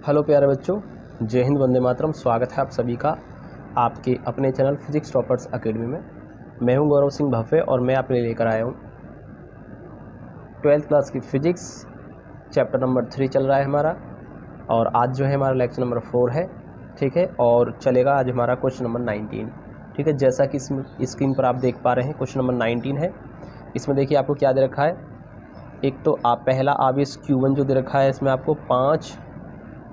Hello प्यारे बच्चों, जय हिंद, वंदे मातरम। स्वागत है आप सभी का आपके अपने चैनल फिजिक्स टॉपर्स एकेडमी में। मैं हूं गौरव सिंह भव्य और मैं आपके लिए लेकर आया हूं 12th क्लास की फ़िज़िक्स चैप्टर नंबर 3 चल रहा है हमारा। और आज जो है हमारा लेक्चर नंबर 4 है, ठीक है। और चलेगा आज हमारा क्वेश्चन नंबर 19, ठीक है। जैसा कि स्क्रीन पर आप देख पा रहे हैं, क्वेश्चन नंबर 19 है। इसमें देखिए आपको क्या दे रखा है। एक तो आप पहला आवेश Q1 जो दे रखा है, इसमें आपको 5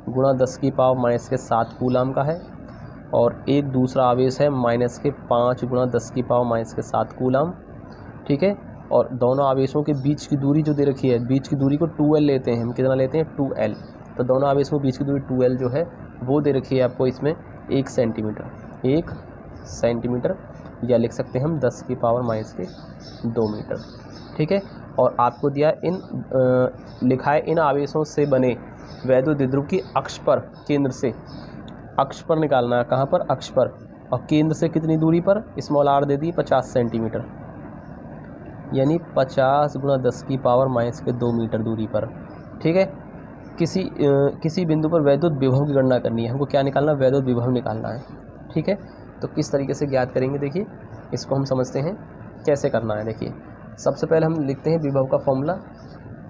गुणा 10 की पावर माइनस के 7 कूलाम का है। और एक दूसरा आवेश है माइनस के 5 गुणा 10 की पावर माइनस के 7 कूलाम, ठीक है। और दोनों आवेशों के बीच की दूरी जो दे रखी है, बीच की दूरी को 2L लेते हैं हम। कितना लेते हैं? 2L। तो दोनों आवेशों के बीच की दूरी 2L जो है वो दे रखी है आपको इसमें 1 सेंटीमीटर। 1 सेंटीमीटर या लिख सकते हैं हम 10 की पावर माइनस के 2 मीटर, ठीक है। और आपको दिया लिखा है इन आवेशों से बने वैद्युत द्विध्रुव की अक्ष पर, केंद्र से अक्ष पर निकालना है। कहाँ पर? अक्ष पर। और केंद्र से कितनी दूरी पर? स्मॉल आर दे दी 50 सेंटीमीटर, यानी 50 गुणा 10 की पावर माइनस के 2 मीटर दूरी पर, ठीक है। किसी बिंदु पर वैद्युत विभव की गणना करनी है। हमको क्या निकालना? वैद्युत विभव निकालना है, ठीक है। तो किस तरीके से ज्ञात करेंगे, देखिए इसको हम समझते हैं कैसे करना है। देखिए सबसे पहले हम लिखते हैं विभव का फॉर्मूला।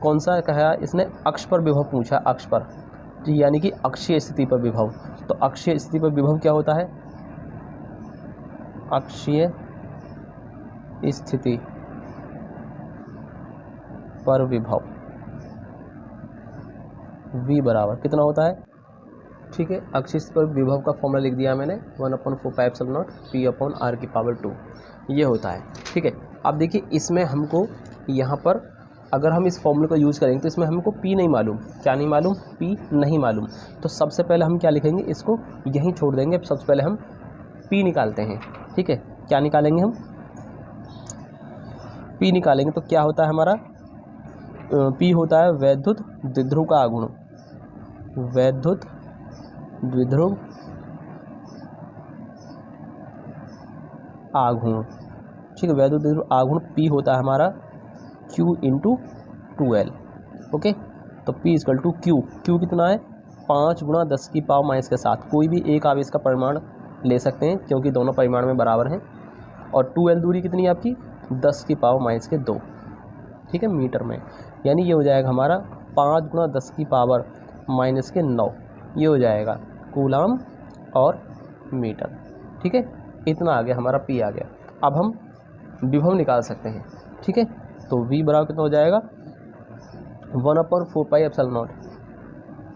कौन सा कहा इसने? अक्ष पर विभव पूछा, अक्ष पर, यानी कि अक्षीय स्थिति पर विभव। तो अक्षीय स्थिति पर विभव क्या होता है? अक्षीय स्थिति पर विभव V बराबर कितना होता है, ठीक है। अक्षीय स्थिति पर विभव का फॉर्मूला लिख दिया मैंने, 1/4πε0 P/r2 ये होता है, ठीक है। अब देखिए इसमें हमको यहाँ पर अगर हम इस फॉर्मूले को यूज़ करेंगे तो इसमें हमको P नहीं मालूम। क्या नहीं मालूम? P नहीं मालूम। तो सबसे पहले हम क्या लिखेंगे? इसको यहीं छोड़ देंगे। सबसे पहले हम P निकालते हैं, ठीक है। क्या निकालेंगे हम? P निकालेंगे तो क्या होता है हमारा? P होता है वैद्युत द्विध्रुव का आघूर्ण। वैद्युत द्विध्रुव आघूर्ण, ठीक है। वैद्युत द्विध्रुव आघूर्ण P होता है हमारा Q × 2L, ओके। तो P = Q। Q कितना है? 5 गुणा 10 की पावर माइनस के 7। कोई भी एक आवेश का परिमाण ले सकते हैं क्योंकि दोनों परिमाण में बराबर हैं। और 2L दूरी कितनी है आपकी? 10 की पावर माइनस के 2, ठीक है, मीटर में। यानी ये हो जाएगा हमारा 5 गुणा 10 की पावर माइनस के 9, ये हो जाएगा कूलाम और मीटर, ठीक है। इतना आ गया हमारा, P आ गया। अब हम विभव निकाल सकते हैं, ठीक है। तो V बराबर कितना हो जाएगा? 1/4πε0,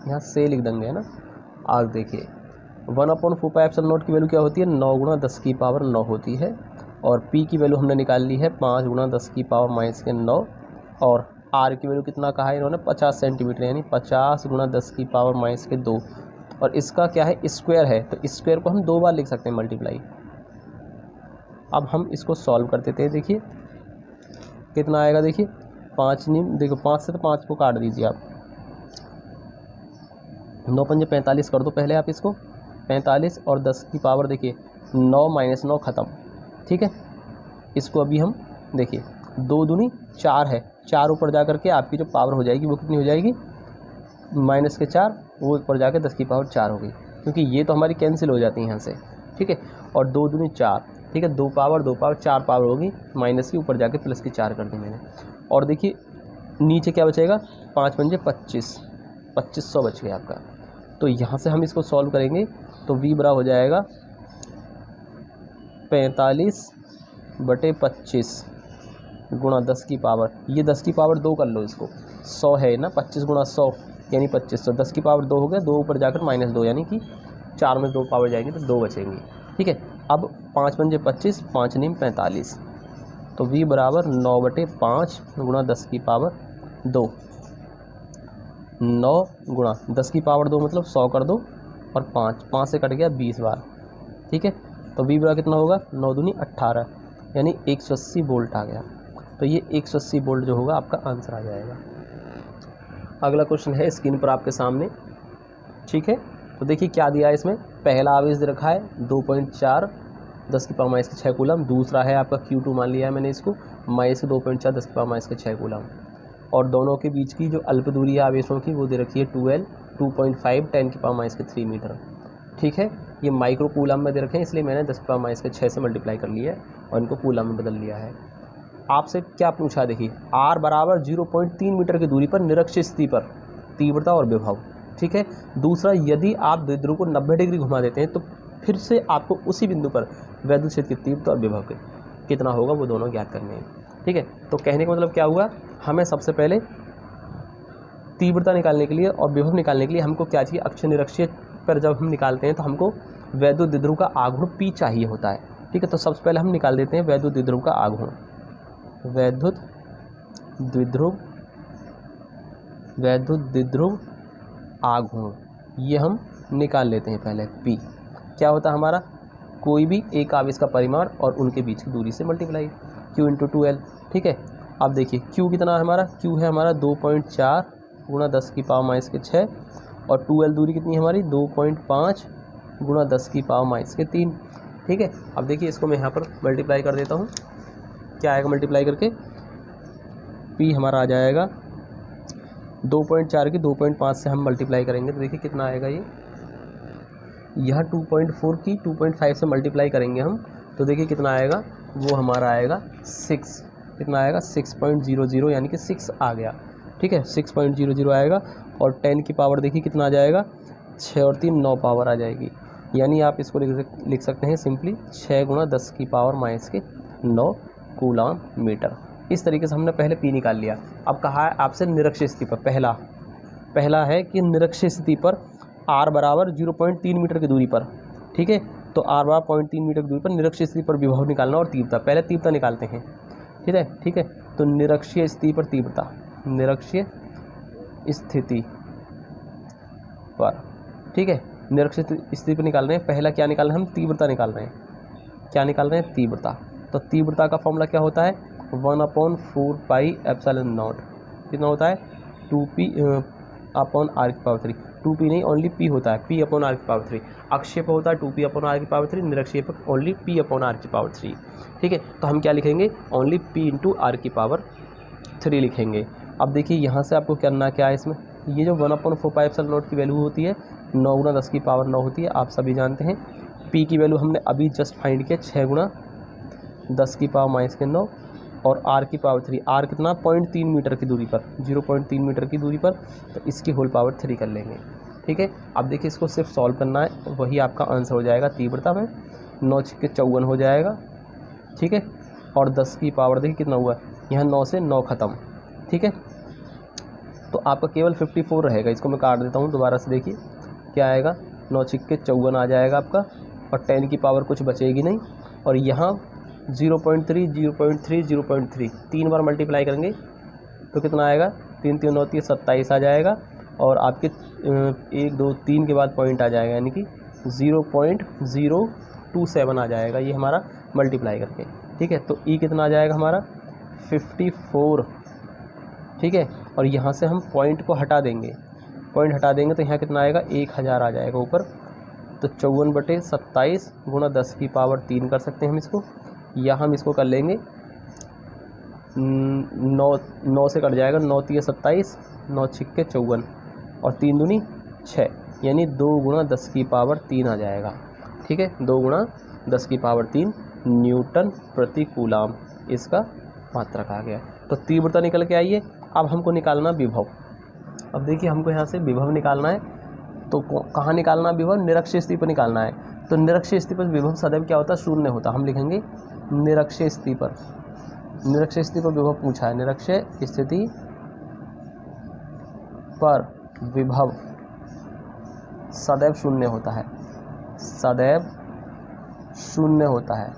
यहाँ से लिख देंगे, है ना। आगे देखिए 1/4πε0 की वैल्यू क्या होती है? 9 गुणा 10 की पावर 9 होती है। और P की वैल्यू हमने निकाल ली है 5 गुणा 10 की पावर माइनस के 9। और R की वैल्यू कितना कहा है इन्होंने? 50 सेंटीमीटर, यानी 50 गुणा 10 की पावर माइनस के 2। और इसका क्या है? स्क्वायर है, तो स्क्वायर को हम 2 बार लिख सकते हैं, मल्टीप्लाई। अब हम इसको सॉल्व कर देते हैं। देखिए कितना आएगा, देखिए 5 नीम, देखो 5 से तो 5 को काट दीजिए आप। 9 × 5 = 45 कर दो पहले आप इसको। 45 और 10 की पावर देखिए 9 - 9 ख़त्म, ठीक है। इसको अभी हम देखिए 2 दूनी 4 है, 4 ऊपर जा कर के आपकी जो पावर हो जाएगी वो कितनी हो जाएगी? माइनस के 4, वो ऊपर जाके 10 की पावर 4 हो गई, क्योंकि ये तो हमारी कैंसिल हो जाती है यहाँ से, ठीक है। और 2 दूनी 4, ठीक है। 2 पावर 2 पावर 4 पावर होगी, माइनस की ऊपर जाके प्लस की 4 कर दी मैंने। और देखिए नीचे क्या बचेगा? 5 × 5 = 25, 2500 बच गया आपका। तो यहाँ से हम इसको सॉल्व करेंगे तो V बराबर हो जाएगा 45/25 गुणा 10 की पावर, ये 10 की पावर 2 कर लो इसको, 100 है ना। 25 गुणा 100 यानी 2500। 10 की पावर 2 हो गया, 2 ऊपर जाकर -2, यानी कि 4 में 2 पावर जाएंगे तो 2 बचेंगी, ठीक है। अब 5 × 5 = 25, 5 × 9 = 45। तो V बराबर 9/5 गुणा 10 की पावर 2। 9 गुणा 10 की पावर 2 मतलब 100 कर दो, और 5 से कट गया 20 बार, ठीक है। तो V बराबर कितना होगा? 9 दूनी 18, यानी 180 वोल्ट आ गया। तो ये 180 वोल्ट जो होगा आपका आंसर आ जाएगा। अगला क्वेश्चन है स्क्रीन पर आपके सामने, ठीक है। तो देखिए क्या दिया है इसमें। पहला आवेश दे रखा है 2.4 10 की पावर माइनस के 6 कूलम। दूसरा है आपका Q2 मान लिया है मैंने इसको, माइनस के 2.4 10 की पावर माइनस के 6 कूलम। और दोनों के बीच की जो अल्प दूरी है आवेशों की वो दे रखी है 2L। 2.5 10⁻³ मीटर। ठीक है, ये माइक्रो कूलम में दे रखे हैं, इसलिए मैंने 10⁻6 से मल्टीप्लाई कर लिया है और इनको कूलम में बदल लिया है। आपसे क्या पूछा, देखिए r बराबर 0.3 मीटर की दूरी पर निरक्षीय स्थिति पर तीव्रता और विभव। ठीक है, दूसरा, यदि आप द्विध्रुव को 90 डिग्री घुमा देते हैं तो फिर से आपको उसी बिंदु पर वैद्युत क्षेत्र की तीव्रता और विभव कितना होगा वो दोनों ज्ञात करने हैं। ठीक है, तो कहने का मतलब क्या हुआ, हमें सबसे पहले तीव्रता निकालने के लिए और विभव निकालने के लिए हमको क्या चाहिए, अक्ष निरक्षीय पर जब हम निकालते हैं तो हमको वैद्युत द्विध्रुव का आघूर्ण P चाहिए होता है। ठीक है, तो सबसे पहले हम निकाल देते हैं वैद्युत द्विध्रुव का आघूर्ण, वैद्युत द्विध्रुव आघूर्ण, ये हम निकाल लेते हैं पहले। P क्या होता है हमारा, कोई भी एक आवेश का परिमाण और उनके बीच की दूरी से मल्टीप्लाई, Q × 2L। ठीक है, अब देखिए Q कितना है हमारा, Q है हमारा 2.4 × 10⁻⁶ और 2L दूरी कितनी है हमारी, 2.5 × 10⁻³ ठीक है, अब देखिए इसको मैं यहाँ पर मल्टीप्लाई कर देता हूँ, क्या आएगा मल्टीप्लाई करके, P हमारा आ जाएगा 2.4 की 2.5 से हम मल्टीप्लाई करेंगे तो देखिए कितना आएगा, ये यह 2.4 की 2.5 से मल्टीप्लाई करेंगे हम तो देखिए कितना आएगा, वो हमारा आएगा 6, कितना आएगा 6.00 यानी कि 6 आ गया। ठीक है, 6.00 आएगा और 10 की पावर देखिए कितना आ जाएगा, 6 और 3 9 पावर आ जाएगी, यानी आप इसको लिख सकते हैं सिंपली 6 × 10⁻⁹ कूलम मीटर। इस तरीके से हमने पहले P निकाल लिया। अब कहा है आपसे निरक्षीय स्थिति पर, पहला है कि निरक्षीय स्थिति पर R बराबर 0.3 मीटर की दूरी पर। ठीक है, तो R बराबर 0.3 मीटर की दूरी पर निरक्षीय स्थिति पर विभव निकालना और तीव्रता, पहले तीव्रता निकालते हैं। ठीक है, तो निरक्षीय स्थिति पर तीव्रता, निरक्षीय स्थिति पर, ठीक है, निरक्षीय स्थिति पर निकाल रहे हैं, पहला क्या निकाल रहे हैं हम, तीव्रता निकाल रहे हैं। क्या निकाल रहे हैं, तीव्रता। तो तीव्रता का फॉर्मूला क्या होता है, 1/4πε0, कितना होता है 2p/r³। 2p नहीं, ओनली p होता है, p/r³। अक्षीय पर होता है 2p/r³, निरक्षीय पर ओनली p/r³। ठीक है, तो हम क्या लिखेंगे, ओनली p × r³ लिखेंगे। अब देखिए यहाँ से आपको करना क्या है, इसमें ये जो 1/4πε0 की वैल्यू होती है 9 × 10⁻9 होती है, आप सभी जानते हैं। p की वैल्यू हमने अभी जस्ट फाइंड किया 6 × 10⁻⁹ और r³, r कितना 0.3 मीटर की दूरी पर, 0.3 मीटर की दूरी पर, तो इसकी होल पावर 3 कर लेंगे। ठीक है, अब देखिए इसको सिर्फ सॉल्व करना है, वही आपका आंसर हो जाएगा तीव्रता में 9 × 54 हो जाएगा। ठीक है, और 10 की पावर देखिए कितना हुआ, यहाँ 9 से 9 ख़त्म। ठीक है, तो आपका केवल 54 रहेगा, इसको मैं काट देता हूँ दोबारा से, देखिए क्या आएगा, 9 × 54 आ जाएगा आपका, और 10 की पावर कुछ बचेगी नहीं, और यहाँ 0.3 0.3 0.3 3 बार मल्टीप्लाई करेंगे तो कितना आएगा, 3 3 9 27 आ जाएगा, और आपके 1 2 3 के बाद पॉइंट आ जाएगा, यानी कि 0.027 आ जाएगा, ये हमारा मल्टीप्लाई करके। ठीक है, तो ई कितना आ जाएगा हमारा 54। ठीक है, और यहाँ से हम पॉइंट को हटा देंगे, तो यहाँ कितना आएगा 1000 आ जाएगा ऊपर, तो 54/27 × 10⁻³ कर सकते हैं हम इसको, या हम इसको कर लेंगे 9 से कट जाएगा, 9 × 27, 9 × 54 और 3 दूनी 6, यानी 2 × 10⁻³ आ जाएगा। ठीक है, 2 × 10⁻³ न्यूटन प्रति कूलम इसका मात्रक आ गया। तो तीव्रता निकल के आई है। अब हमको निकालना विभव। अब देखिए हमको यहाँ से विभव निकालना है, तो कहाँ निकालना विभव, निरक्षीय स्थिति पर निकालना है। तो निरक्षीय स्थिति पर विभव सदैव क्या होता है, शून्य होता। हम लिखेंगे निरक्षीय स्थिति पर विभव पूछा है, निरक्षीय स्थिति पर विभव सदैव शून्य होता है, सदैव शून्य होता है।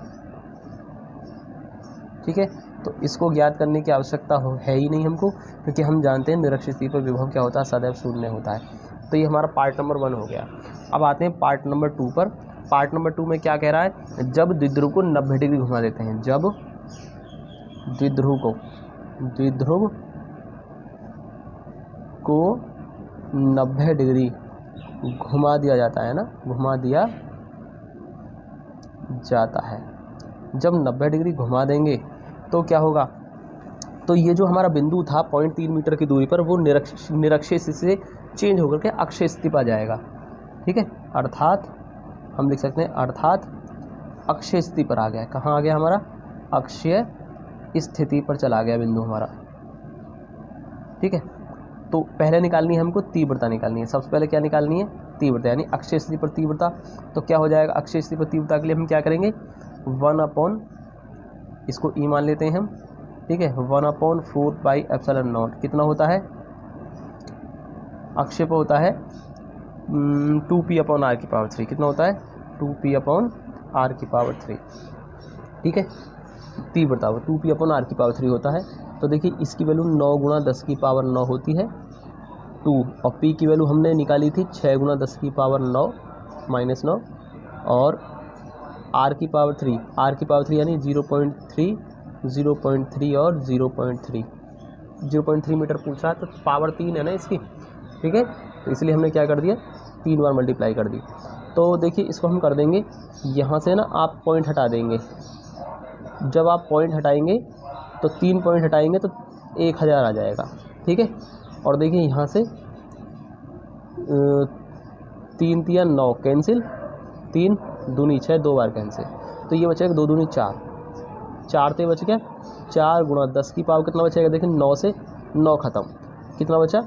ठीक है, तो इसको ज्ञात करने की आवश्यकता है ही नहीं हमको, क्योंकि हम जानते हैं निरक्षीय स्थिति पर विभव क्या होता है, सदैव शून्य होता है। तो ये हमारा पार्ट नंबर 1 हो गया। अब आते हैं पार्ट नंबर 2 पर। पार्ट नंबर 2 में क्या कह रहा है, जब द्विध्रुव को 90 डिग्री घुमा देते हैं, जब द्विध्रुव को 90 डिग्री घुमा दिया जाता है ना, घुमा दिया जाता है। जब 90 डिग्री घुमा देंगे तो क्या होगा, तो ये जो हमारा बिंदु था 0.3 मीटर की दूरी पर, वो निरक्षीय स्थिति से चेंज होकर के अक्षय स्थिति पर आ जाएगा। ठीक है, अर्थात हम लिख सकते हैं अर्थात अक्षय स्थिति पर आ गया। कहाँ आ गया हमारा? अक्षय स्थिति पर चला गया बिंदु हमारा। ठीक है, तो पहले निकालनी है हमको तीव्रता निकालनी है। सबसे पहले क्या निकालनी है? तीव्रता, यानी अक्षय स्थिति पर तीव्रता। तो क्या हो जाएगा? अक्षय स्थिति पर तीव्रता के लिए हम क्या करेंगे? 1/, इसको ई मान लेते हैं हम। ठीक है, 1/4πε0 कितना होता है? अक्षय पर होता है 2p/r3। कितना होता है? 2p/r3। ठीक है, तीव्रता वो 2p/r3 होता है। तो देखिए इसकी वैल्यू 9 × 10⁹ होती है 2, और p की वैल्यू हमने निकाली थी 6 × 10⁻9 -9, और r3 यानी 0.3, 0.3 और 0.3 मीटर पूछ रहा है, तो पावर 3 है ना इसकी। ठीक है, तो इसलिए हमने क्या कर दिया? 3 बार मल्टीप्लाई कर दी। तो देखिए इसको हम कर देंगे, यहाँ से ना आप पॉइंट हटा देंगे। जब आप पॉइंट हटाएंगे तो 3 पॉइंट हटाएंगे तो 1000 आ जाएगा। ठीक है, और देखिए यहाँ से 3 × 9 कैंसिल, 3 दूनी 6, 2 बार कैंसिल, तो ये बचेगा 2 दूनी 4, 4 से बच गया। 4 × 10 की पावर कितना बचेगा? देखिए 9 से 9 ख़त्म, कितना बचा?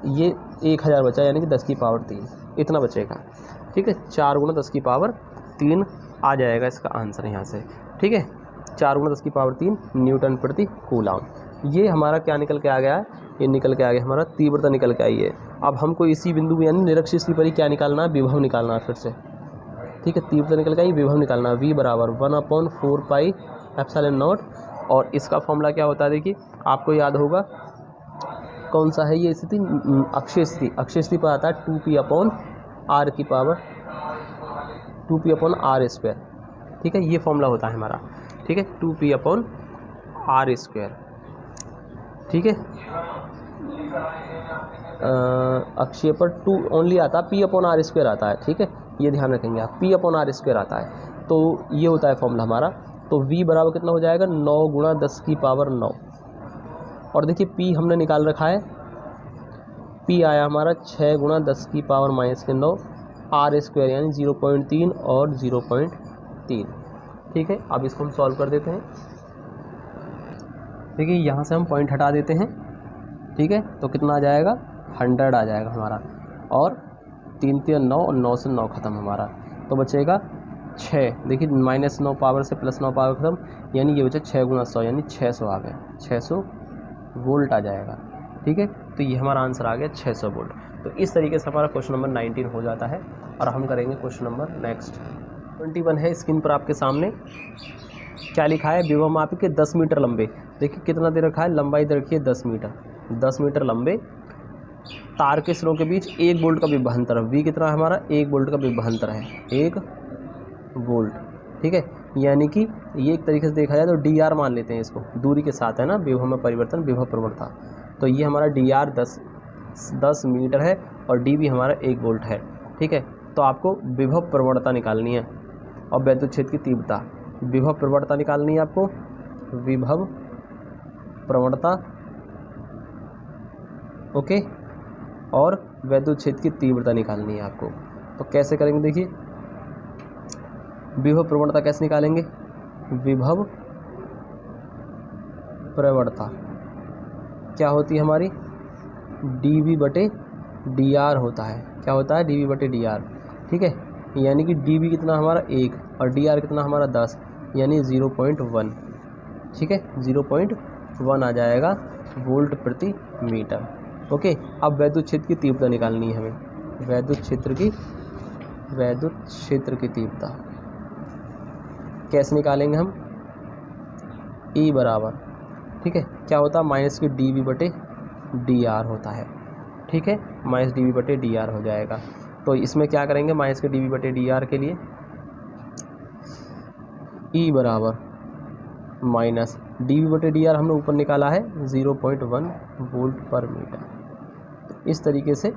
ये 1000 बचा, यानी कि 10 की पावर 3 इतना बचेगा। ठीक है, 4 × 10 की पावर 3 आ जाएगा इसका आंसर यहाँ से। ठीक है, 4 × 10 की पावर 3 न्यूटन प्रति कूलम। ये हमारा क्या निकल के आ गया है? ये निकल के आ गया हमारा तीव्रता निकल के आई है। अब हमको इसी बिंदु यानी निरक्षीय स्थिति पर ही क्या निकालना है? विभव निकालना है फिर से। ठीक है, तीव्रता निकल के आई, विभव निकालना है। v = 1/4πε0, और इसका फॉर्मूला क्या होता है? देखिए आपको याद होगा कौन सा है ये स्थिति? अक्षय स्थिति। अक्षय स्थिति पर आता है 2p/r²। ठीक है, ये फॉर्मूला होता है हमारा। ठीक है, 2p/r²। ठीक है, अक्षय पर 2 ओनली आता है, p/r² आता है। ठीक है, ये ध्यान रखेंगे आप, p/r² आता है। तो ये होता है फॉर्मूला हमारा। तो v बराबर कितना हो जाएगा? 9 × 10⁻9, और देखिए p हमने निकाल रखा है, p आया हमारा 6 × 10⁻⁻9 r² यानी 0.3 और 0.3। ठीक है, अब इसको हम सॉल्व कर देते हैं। देखिए यहाँ से हम पॉइंट हटा देते हैं। ठीक है, तो कितना आ जाएगा? 100 आ जाएगा हमारा, और 3 × 9 और 9 से 9 ख़त्म हमारा, तो बचेगा 6। देखिए -9 पावर से +9 पावर ख़त्म, यानी ये बचा 6 × 100 यानी 600 आ गया, 600 वोल्ट आ जाएगा। ठीक है, तो ये हमारा आंसर आ गया 600 वोल्ट। तो इस तरीके से हमारा क्वेश्चन नंबर 19 हो जाता है। और हम करेंगे क्वेश्चन नंबर नेक्स्ट 21 है स्क्रीन पर आपके सामने। क्या लिखा है? विभव मापी के 10 मीटर लंबे, देखिए कितना दे रखा है? लंबाई दे रखी है 10 मीटर। 10 मीटर लंबे तार के सिरों के बीच 1 वोल्ट का विभवांतर, v कितना है हमारा? 1 वोल्ट का विभवांतर है, 1 वोल्ट। ठीक है, यानी कि ये एक तरीके से देखा जाए तो dr मान लेते हैं इसको, दूरी के साथ है ना विभव में परिवर्तन, विभव प्रवणता। तो ये हमारा dr 10 मीटर है, और d भी हमारा 1 वोल्ट है। ठीक है, तो आपको विभव प्रवणता निकालनी है, और वैद्युत क्षेत्र की तीव्रता। विभव प्रवणता निकालनी है आपको, विभव प्रवणता, ओके, और वैद्युत क्षेत्र की तीव्रता निकालनी है आपको। तो कैसे करेंगे? देखिए विभव प्रवणता कैसे निकालेंगे? विभव प्रवणता क्या होती है हमारी? dV/dr होता है। क्या होता है? dV/dr। ठीक है, यानी कि dV कितना हमारा 1 और dr कितना हमारा 10, यानी 0.1। ठीक है, 0.1 आ जाएगा वोल्ट प्रति मीटर। ओके, अब वैद्युत क्षेत्र की तीव्रता निकालनी है हमें। वैद्युत क्षेत्र की तीव्रता कैसे निकालेंगे हम? E बराबर, ठीक है, क्या होता है? माइनस की dV/dr होता है। ठीक है, -dV/dr हो जाएगा। तो इसमें क्या करेंगे? माइनस के dV/dr के लिए E बराबर माइनस dV/dr हमने ऊपर निकाला है 0.1 वोल्ट पर मीटर। तो इस तरीके से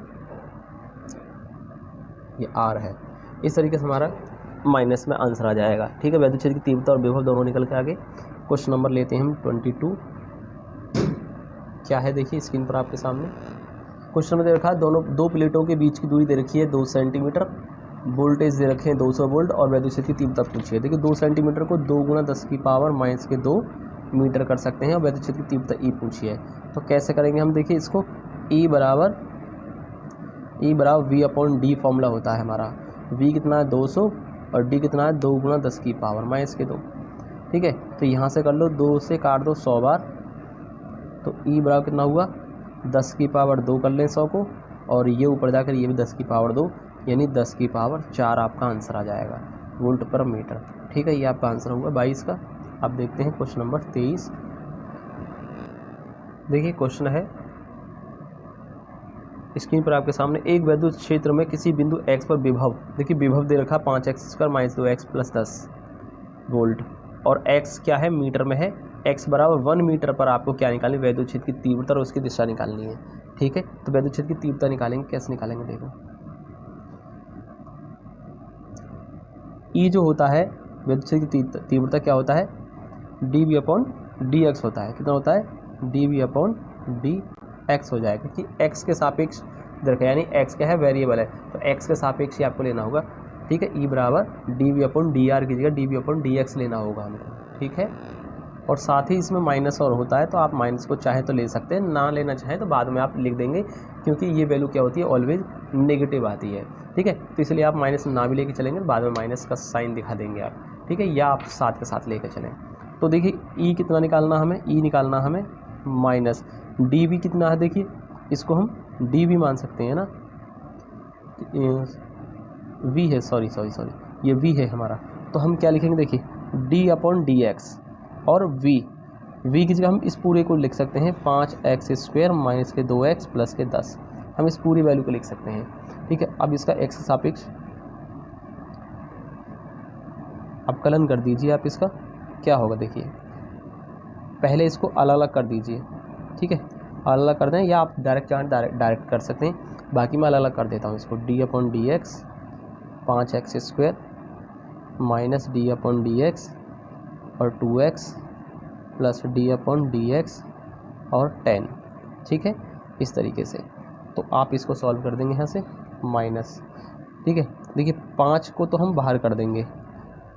ये R है, इस तरीके से हमारा माइनस में आंसर आ जाएगा। ठीक है, वैद्युत क्षेत्र की तीव्रता और विभव दोनों निकल के आगे। क्वेश्चन नंबर लेते हैं हम 22। क्या है देखिए स्क्रीन पर आपके सामने। क्वेश्चन में दे रखा है दो प्लेटों के बीच की दूरी दे रखी है 2 सेंटीमीटर, वोल्टेज दे रखे हैं 200 वोल्ट और वैद्युत क्षेत्र की तीव्रता पूछी है। देखिए 2 सेंटीमीटर को 2 × 10⁻⁻2 मीटर कर सकते हैं और वैद्युत क्षेत्र की तीव्रता ई पूछी है। तो कैसे करेंगे हम, देखिए इसको E बराबर V/D फॉर्मूला होता है हमारा। V कितना है 200 और D कितना है 2 × 10⁻²। ठीक है, तो यहाँ से कर लो, 2 से काट दो 100 बार, तो E बराबर कितना हुआ 10⁻² कर लें 100 को, और ये ऊपर जाकर ये भी 10⁻², यानी 10⁻4 आपका आंसर आ जाएगा वोल्ट पर मीटर। ठीक है, ये आपका आंसर होगा 22 का। अब देखते हैं क्वेश्चन नंबर 23। देखिए क्वेश्चन है स्क्रीन पर आपके सामने, एक वैद्युत क्षेत्र में किसी बिंदु x पर विभव, देखिए विभव दे रखा 5x² - 2x + 10 वोल्ट, और x क्या है मीटर में है, x बराबर 1 मीटर पर आपको क्या निकालनी, वैद्युत क्षेत्र की तीव्रता और उसकी दिशा निकालनी है। ठीक है, तो वैद्युत क्षेत्र की तीव्रता निकालेंगे, कैसे निकालेंगे देखो। E जो होता है वैद्युत क्षेत्र की तीव्रता क्या होता है, dV/dx होता है। कितना होता है, dV/dx हो जाएगा, कि x के सापेक्ष दरख्या, यानी x क्या है वेरिएबल है, तो x के सापेक्ष ही आपको लेना होगा। ठीक है, E बराबर dV/dr की जगह dV/dx लेना होगा हमको। ठीक है, और साथ ही इसमें माइनस और होता है, तो आप माइनस को चाहे तो ले सकते हैं, ना लेना चाहें तो बाद में आप लिख देंगे, क्योंकि ये वैल्यू क्या होती है ऑलवेज नेगेटिव आती है। ठीक है, तो इसलिए आप माइनस ना भी लेके चलेंगे, बाद में माइनस का साइन दिखा देंगे आप। ठीक है, या आप साथ के साथ लेके चलें। तो देखिए E कितना निकालना हमें, E निकालना हमें माइनस dV कितना है, देखिए इसको हम dV मान सकते हैं ना, V है, सॉरी ये V है हमारा, तो हम क्या लिखेंगे देखिए d/dx और V की जगह हम इस पूरे को लिख सकते हैं 5x² - 2x + 10, हम इस पूरी वैल्यू को लिख सकते हैं। ठीक है, अब इसका x सापेक्ष अब कलन कर दीजिए आप, इसका क्या होगा देखिए, पहले इसको अलग अलग कर दीजिए। ठीक है, अलग अलग कर दें, या आप डायरेक्ट डायरेक्ट कर सकते हैं, बाकी मैं अलग अलग कर देता हूँ इसको, d/dx 5x² - d/dx और 2x + d/dx और 10। ठीक है, इस तरीके से तो आप इसको सॉल्व कर देंगे यहाँ से माइनस। ठीक है, देखिए 5 को तो हम बाहर कर देंगे,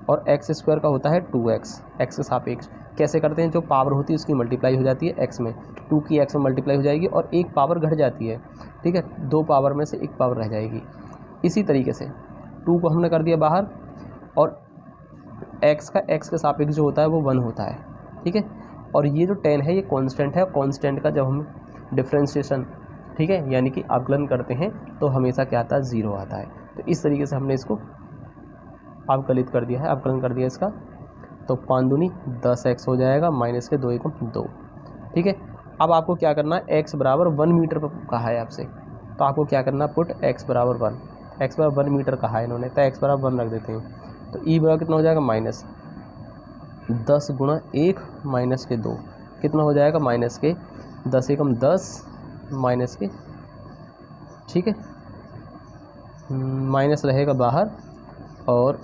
और x² का होता है 2x, x के सापेक्ष कैसे करते हैं, जो पावर होती है उसकी मल्टीप्लाई हो जाती है x में, 2 की x में मल्टीप्लाई हो जाएगी और एक पावर घट जाती है। ठीक है, 2 पावर में से एक पावर रह जाएगी। इसी तरीके से 2 को हमने कर दिया बाहर, और x के सापेक्ष जो होता है वो 1 होता है। ठीक है, और ये जो 10 है ये कांस्टेंट है, और कांस्टेंट का जब हम डिफरेंशिएशन, ठीक है, यानी कि अवकलन करते हैं तो हमेशा क्या आता है 0 आता है। तो इस तरीके से हमने इसको अवकलित कर दिया है, अवकलन कर दिया इसका, तो 5 दूनी 10x हो जाएगा, माइनस के 2 एकम 2। ठीक है, अब आपको क्या करना है, x बराबर 1 मीटर पर कहा है आपसे, तो आपको क्या करना है, पुट x बराबर 1, x बराबर 1 मीटर कहा है इन्होंने, तो x बराबर 1 रख देते हैं। तो E बराबर कितना हो जाएगा, माइनस 10 × 1 माइनस के 2, कितना हो जाएगा, माइनस के 10 एकम 10 माइनस के, ठीक है, माइनस रहेगा बाहर, और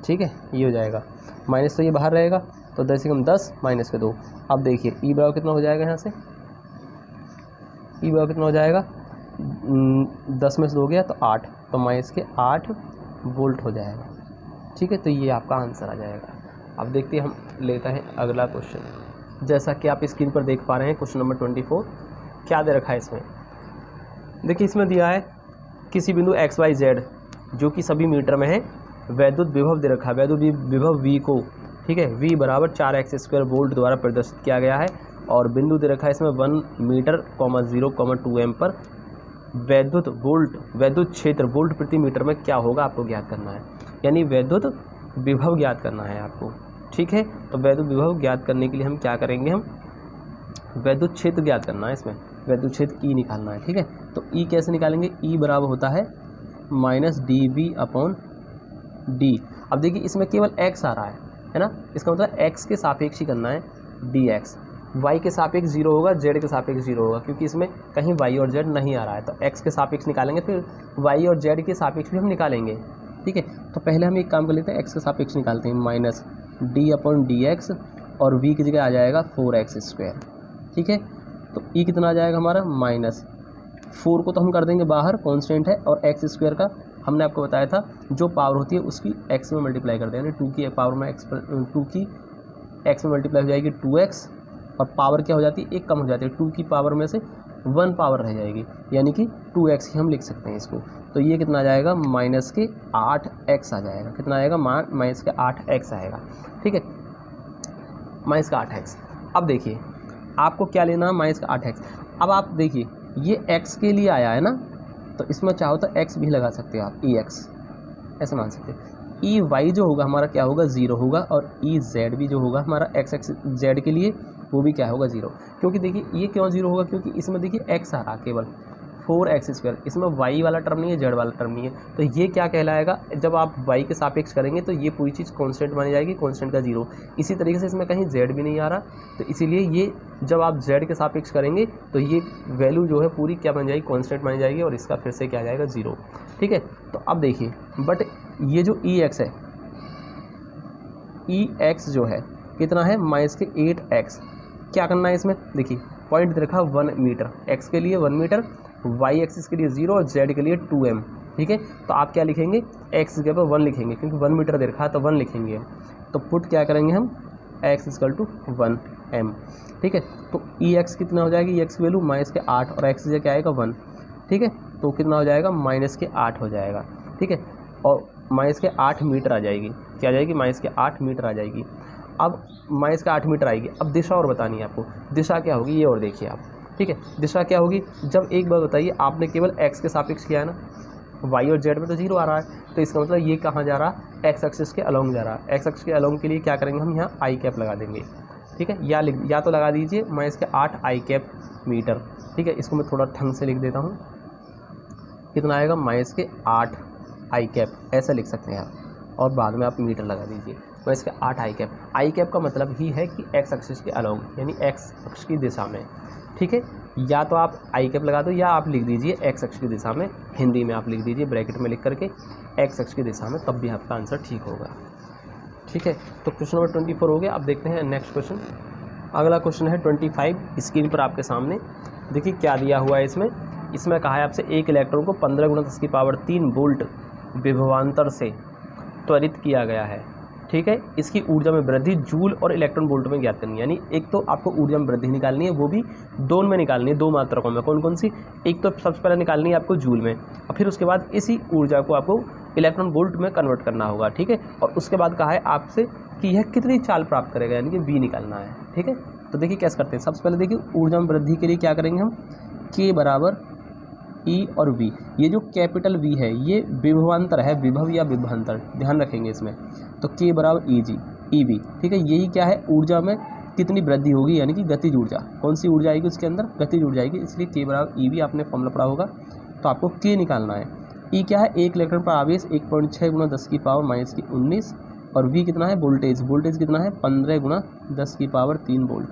ठीक है ये हो जाएगा माइनस, तो ये बाहर रहेगा, तो 10 एकम 10 माइनस के 2। अब देखिए E बराबर कितना हो जाएगा, यहाँ से E बराबर कितना हो जाएगा, 10 में से 2 गया तो 8, तो माइनस के 8 वोल्ट हो जाएगा। ठीक है, तो ये आपका आंसर आ जाएगा। अब देखते हैं, हम लेते हैं अगला क्वेश्चन। जैसा कि आप स्क्रीन पर देख पा रहे हैं, क्वेश्चन नंबर 24 क्या दे रखा है इसमें, देखिए इसमें दिया है किसी बिंदु XYZ जो कि सभी मीटर में है, वैद्युत विभव दे रखा है, वैद्युत विभव V को, ठीक है, V बराबर 4x² वोल्ट द्वारा प्रदर्शित किया गया है, और बिंदु दे रखा है इसमें 1 मीटर 0,2 पर वैद्युत क्षेत्र वोल्ट प्रति मीटर में क्या होगा आपको ज्ञात करना है, यानी वैद्युत विभव ज्ञात करना है आपको। ठीक है, तो वैद्युत विभव ज्ञात करने के लिए हम क्या करेंगे, हम वैद्युत क्षेत्र ज्ञात करना है, इसमें वैद्युत क्षेत्र E निकालना है। ठीक है, तो E कैसे निकालेंगे, E बराबर होता है -dV/d। अब देखिए इसमें केवल x आ रहा है ना, इसका मतलब x के सापेक्ष ही करना है dx, y के सापेक्ष 0 होगा, z के सापेक्ष 0 होगा, क्योंकि इसमें कहीं y और z नहीं आ रहा है, तो x के सापेक्ष निकालेंगे, फिर y और z के सापेक्ष भी हम निकालेंगे। ठीक है, तो पहले हम एक काम कर लेते हैं, x के सापेक्ष निकालते हैं, -d/dx, और v की जगह आ जाएगा 4x²। ठीक है, तो E कितना आ जाएगा हमारा, 4 को तो हम कर देंगे बाहर, कांस्टेंट है, और एक्स स्क्वायर का हमने आपको बताया था जो पावर होती है उसकी एक्स में मल्टीप्लाई कर दें, यानी 2 की पावर में टू की एक्स में मल्टीप्लाई हो जाएगी 2x, और पावर क्या हो जाती है, एक कम हो जाती है, 2 की पावर में से 1 पावर रह जाएगी, यानी कि 2x ही हम लिख सकते हैं इसको। तो ये कितना आ जाएगा, माइनस के 8x आ जाएगा। कितना आएगा, माइनस के 8x आएगा। ठीक है, माइनस का 8x। अब देखिए आपको क्या लेना है, माइनस का 8x। अब आप देखिए ये x के लिए आया है ना, तो इसमें चाहो तो x भी लगा सकते हो आप, EX ऐसे मान सकते हो। EY जो होगा हमारा क्या होगा, 0 होगा, और EZ भी जो होगा हमारा x z के लिए वो भी क्या होगा, 0। क्योंकि देखिए ये क्यों 0 होगा, क्योंकि इसमें देखिए x आ रहा केवल 4x², इसमें y वाला टर्म नहीं है, z वाला टर्म नहीं है। तो ये क्या कहलाएगा, जब आप y के सापेक्ष करेंगे तो ये पूरी चीज़ कांस्टेंट मानी जाएगी, कांस्टेंट का 0। इसी तरीके से इसमें कहीं z भी नहीं आ रहा, तो इसीलिए ये जब आप z के सापेक्ष करेंगे तो ये वैल्यू जो है पूरी क्या बन जाएगी, कांस्टेंट मानी जाएगी, और इसका फिर से क्या आ जाएगा, 0। ठीक है, तो अब देखिए बट ये जो EX है, EX जो है कितना है, माइनस के 8x। क्या करना है इसमें, देखिए पॉइंट दे रखा 1 मीटर, x के लिए 1 मीटर, y एक्सिस के लिए 0 और z के लिए 2m। ठीक है, तो आप क्या लिखेंगे, x के ऊपर 1 लिखेंगे, क्योंकि 1 मीटर दे रखा है तो 1 लिखेंगे। तो पुट क्या करेंगे हम, x = 1m। ठीक है, तो EX कितना हो जाएगी, EX की वैल्यू माइनस के 8, और x क्या आएगा, 1। ठीक है, तो कितना हो जाएगा, माइनस के 8 हो जाएगा। ठीक है, और माइनस के 8 मीटर आ जाएगी, क्या आ जाएगी, माइनस के 8 मीटर आ जाएगी। अब माइनस के 8 मीटर आएगी। अब दिशा और बतानी है आपको, दिशा क्या होगी ये और देखिए आप। ठीक है, दिशा क्या होगी, जब एक बार बताइए आपने केवल x के सापेक्ष किया है ना, y और z में तो 0 आ रहा है, तो इसका मतलब ये कहाँ जा रहा है, x एक्सिस के अलोंग जा रहा है। x एक्सिस के अलोंग के लिए क्या करेंगे हम, यहाँ आई कैप लगा देंगे। ठीक है, या तो लगा दीजिए माइनस के 8 आई कैप मीटर। ठीक है, इसको मैं थोड़ा ढंग से लिख देता हूँ, कितना आएगा, माइनस के 8 आई कैप, ऐसा लिख सकते हैं आप, और बाद में आप मीटर लगा दीजिए। तो इसका 8 आई कैप का मतलब ही है कि एक्स एक्सिस के अलोंग, यानी एक्स अक्ष की दिशा में। ठीक है, या तो आप आई कैप लगा दो, या आप लिख दीजिए एक्स अक्ष की दिशा में, हिंदी में आप लिख दीजिए ब्रैकेट में लिख करके एक्स अक्ष की दिशा में, तब भी आपका आंसर ठीक होगा। ठीक है, तो क्वेश्चन नंबर 24 हो गया। अब देखते हैं नेक्स्ट क्वेश्चन। अगला क्वेश्चन है 25, स्क्रीन पर आपके सामने देखिए क्या दिया हुआ है। इसमें कहा है आपसे एक इलेक्ट्रॉन को 15 × 10⁻³ वोल्ट विभवांतर से त्वरित किया गया है। ठीक है, इसकी ऊर्जा में वृद्धि जूल और इलेक्ट्रॉन वोल्ट में ज्ञात करनी है। यानी एक तो आपको ऊर्जा में वृद्धि निकालनी है, वो भी दोनों में निकालनी है, 2 मात्रकों में। कौन कौन सी, एक तो सबसे पहले निकालनी है आपको जूल में, और फिर उसके बाद इसी ऊर्जा को आपको इलेक्ट्रॉन वोल्ट में कन्वर्ट करना होगा। ठीक है, और उसके बाद कहा है आपसे कि यह कितनी चाल प्राप्त करेगा, यानी कि V निकालना है। ठीक है, तो देखिए कैसे करते हैं। सबसे पहले देखिए ऊर्जा में वृद्धि के लिए क्या करेंगे हम, K = E और V। ये जो कैपिटल V है ये विभवांतर है, विभव या विभवांतर, ध्यान रखेंगे इसमें। तो K = EV। ठीक है, यही क्या है, ऊर्जा में कितनी वृद्धि होगी, यानी कि गतिज ऊर्जा। कौन सी ऊर्जा आएगी उसके अंदर, गतिज ऊर्जा आएगी, इसलिए K = EV आपने फॉर्मूला पढ़ा होगा। तो आपको K निकालना है। E क्या है, 1 इलेक्ट्रॉन पर आवेश 1.6 × 10⁻³ और V कितना है, वोल्टेज कितना है, 15 × 10⁻³ वोल्ट।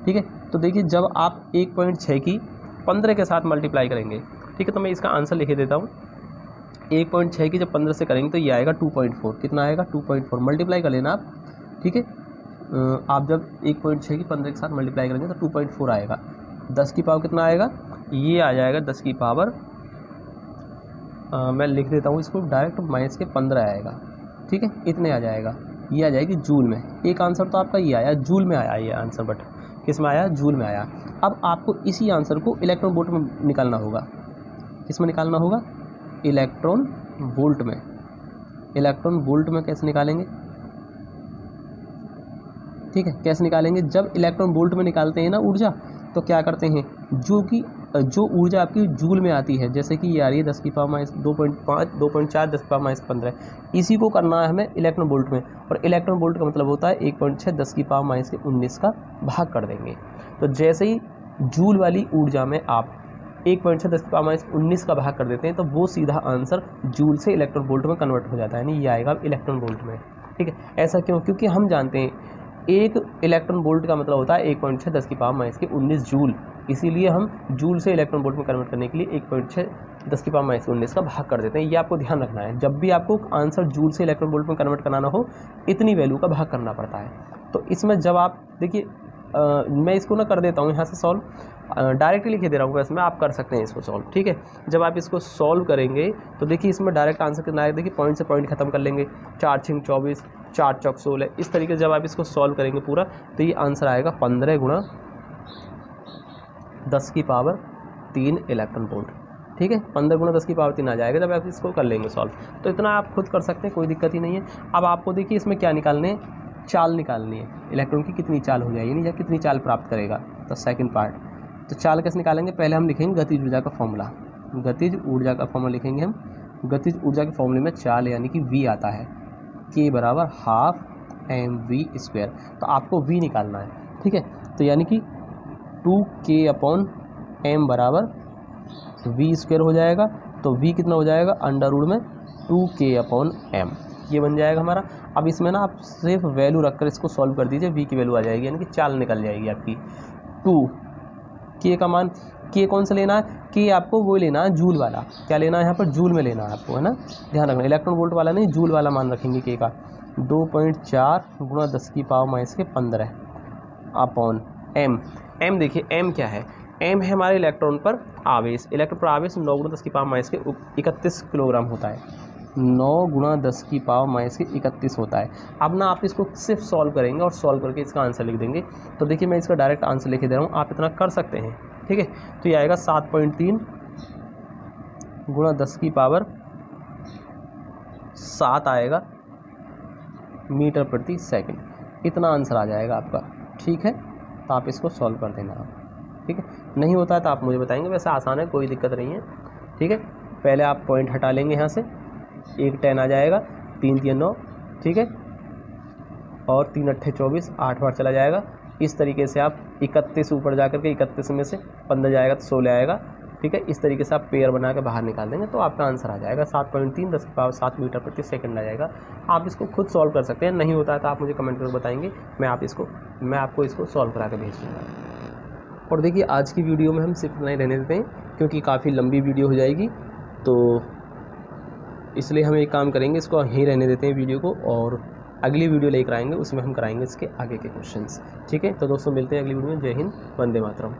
ठीक है, तो देखिए जब आप 1.6 की 15 के साथ मल्टीप्लाई करेंगे, ठीक है, तो मैं इसका आंसर लिख देता हूँ। 1.6 की जब 15 से करेंगे तो ये आएगा 2.4। कितना आएगा, 2.4। मल्टीप्लाई कर लेना आप। ठीक है, आप जब 1.6 की 15 के साथ मल्टीप्लाई करेंगे तो 2.4 आएगा। 10 की पावर कितना आएगा, ये आ जाएगा 10 की पावर, मैं लिख देता हूँ इसको डायरेक्ट, -15 आएगा। ठीक है, इतने आ जाएगा, ये आ जाएगी जूल में। एक आंसर तो आपका ये आया, जूल में आया ये आंसर, बट किस में आया, जूल में आया। अब आपको इसी आंसर को इलेक्ट्रॉन वोल्ट में निकालना होगा। किस में निकालना होगा, इलेक्ट्रॉन वोल्ट में। इलेक्ट्रॉन वोल्ट में कैसे निकालेंगे, ठीक है, कैसे निकालेंगे, जब इलेक्ट्रॉन वोल्ट में निकालते हैं ना ऊर्जा, तो क्या करते हैं, जो ऊर्जा आपकी जूल में आती है, जैसे कि ये आ रही है 10⁻²5, 2.4 10⁻15, इसी को करना है हमें इलेक्ट्रॉन वोल्ट में। और इलेक्ट्रॉन वोल्ट का मतलब होता है 1.6 10⁻19 का भाग कर देंगे। तो जैसे ही जूल वाली ऊर्जा में आप 1.6 10⁻19 का भाग कर देते हैं, तो वो सीधा आंसर जूल से इलेक्ट्रॉन वोल्ट में कन्वर्ट हो जाता है, यानी ये आएगा इलेक्ट्रॉन वोल्ट में। ठीक है, ऐसा क्यों, क्योंकि हम जानते हैं एक इलेक्ट्रॉन वोल्ट का मतलब होता है 1.6 10⁻19 जूल, इसीलिए हम जूल से इलेक्ट्रॉन वोल्ट में कन्वर्ट करने के लिए 1.6 10⁻19 का भाग कर देते हैं। ये आपको ध्यान रखना है, जब भी आपको आंसर जूल से इलेक्ट्रॉन वोल्ट में कन्वर्ट कराना हो, इतनी वैल्यू का भाग करना पड़ता है। तो इसमें जब आप देखिए मैं इसको ना कर देता हूँ यहाँ से सॉल्व, डायरेक्टली लिखे दे रहा हूँ, वैसे मैं आप कर सकते हैं इसको सॉल्व, ठीक है। जब आप इसको सॉल्व करेंगे तो देखिए इसमें डायरेक्ट आंसर कितना आएगा, देखिए पॉइंट से पॉइंट खत्म कर लेंगे, 4 × 24, 4 × 16, इस तरीके से जब आप इसको सॉल्व करेंगे पूरा तो ये आंसर आएगा 15 × 10⁻³ इलेक्ट्रॉन वोल्ट, ठीक है। 15 × 10⁻³ आ जाएगा जब आप इसको कर लेंगे सॉल्व। तो इतना आप खुद कर सकते हैं, कोई दिक्कत ही नहीं है। अब आपको देखिए इसमें क्या निकालने हैं, चाल निकालनी है, इलेक्ट्रॉन की कितनी चाल हो जाएगी, यानी कितनी चाल प्राप्त करेगा। तो सेकंड पार्ट, तो चाल कैसे निकालेंगे, पहले हम लिखेंगे गतिज ऊर्जा का फॉर्मूला। गतिज ऊर्जा का फॉर्मूला लिखेंगे हम। गतिज ऊर्जा के फॉर्मूले में चाल यानी कि V आता है, K = ½ mv²। तो आपको V निकालना है, ठीक है। तो यानी कि 2K/m = v² हो जाएगा। तो V कितना हो जाएगा, √ 2K/m, ये बन जाएगा हमारा। अब इसमें ना आप सिर्फ वैल्यू रखकर इसको सॉल्व कर दीजिए, V की वैल्यू आ जाएगी, यानी कि चाल निकल जाएगी आपकी 2। K का मान, K कौन सा लेना है, K आपको वो लेना है जूल वाला। क्या लेना है यहाँ पर, जूल में लेना है आपको, है ना, ध्यान रखना। इलेक्ट्रॉन वोल्ट वाला नहीं, जूल वाला मान रखेंगे K का। 2.4 × 10⁻15 अपॉन m। m देखिए m क्या है, m है हमारे इलेक्ट्रॉन पर आवेश। इलेक्ट्रॉन पर आवेश 9 × 10⁻31 किलोग्राम होता है। 9 × 10⁻31 होता है। अब ना आप इसको सिर्फ सॉल्व करेंगे और सॉल्व करके इसका आंसर लिख देंगे। तो देखिए मैं इसका डायरेक्ट आंसर लिख दे रहा हूँ, आप इतना कर सकते हैं, ठीक है। तो ये आएगा 7.3 × 10⁻7 आएगा मीटर प्रति सेकंड, इतना आंसर आ जाएगा आपका, ठीक है। तो आप इसको सॉल्व कर देना आप, ठीक है। नहीं होता है तो आप मुझे बताएंगे, वैसे आसान है, कोई दिक्कत नहीं है, ठीक है। पहले आप पॉइंट हटा लेंगे यहाँ से, 1 10 आ जाएगा, 3 3 9, ठीक है, और 3 8 24, 8 बार चला जाएगा। इस तरीके से आप 31 ऊपर जा करके 31 में से 15 जाएगा तो 16 आएगा, ठीक है। इस तरीके से आप पेयर बना के बाहर निकाल देंगे तो आपका आंसर आ जाएगा 7.3 × 10⁻7 मीटर प्रति सेकंड आ जाएगा। आप इसको खुद सॉल्व कर सकते हैं, नहीं होता है तो आप मुझे कमेंट करके बताएंगे, मैं आपको इसको सॉल्व करा के भेज दूँगा। और देखिए आज की वीडियो में हम सिर्फ इतना ही रहने देते हैं, क्योंकि काफ़ी लंबी वीडियो हो जाएगी, तो इसलिए हम एक काम करेंगे, इसको यहीं रहने देते हैं वीडियो को, और अगली वीडियो लेकर आएंगे, उसमें हम कराएंगे इसके आगे के क्वेश्चंस, ठीक है। तो दोस्तों मिलते हैं अगली वीडियो में। जय हिंद, वंदे मातरम।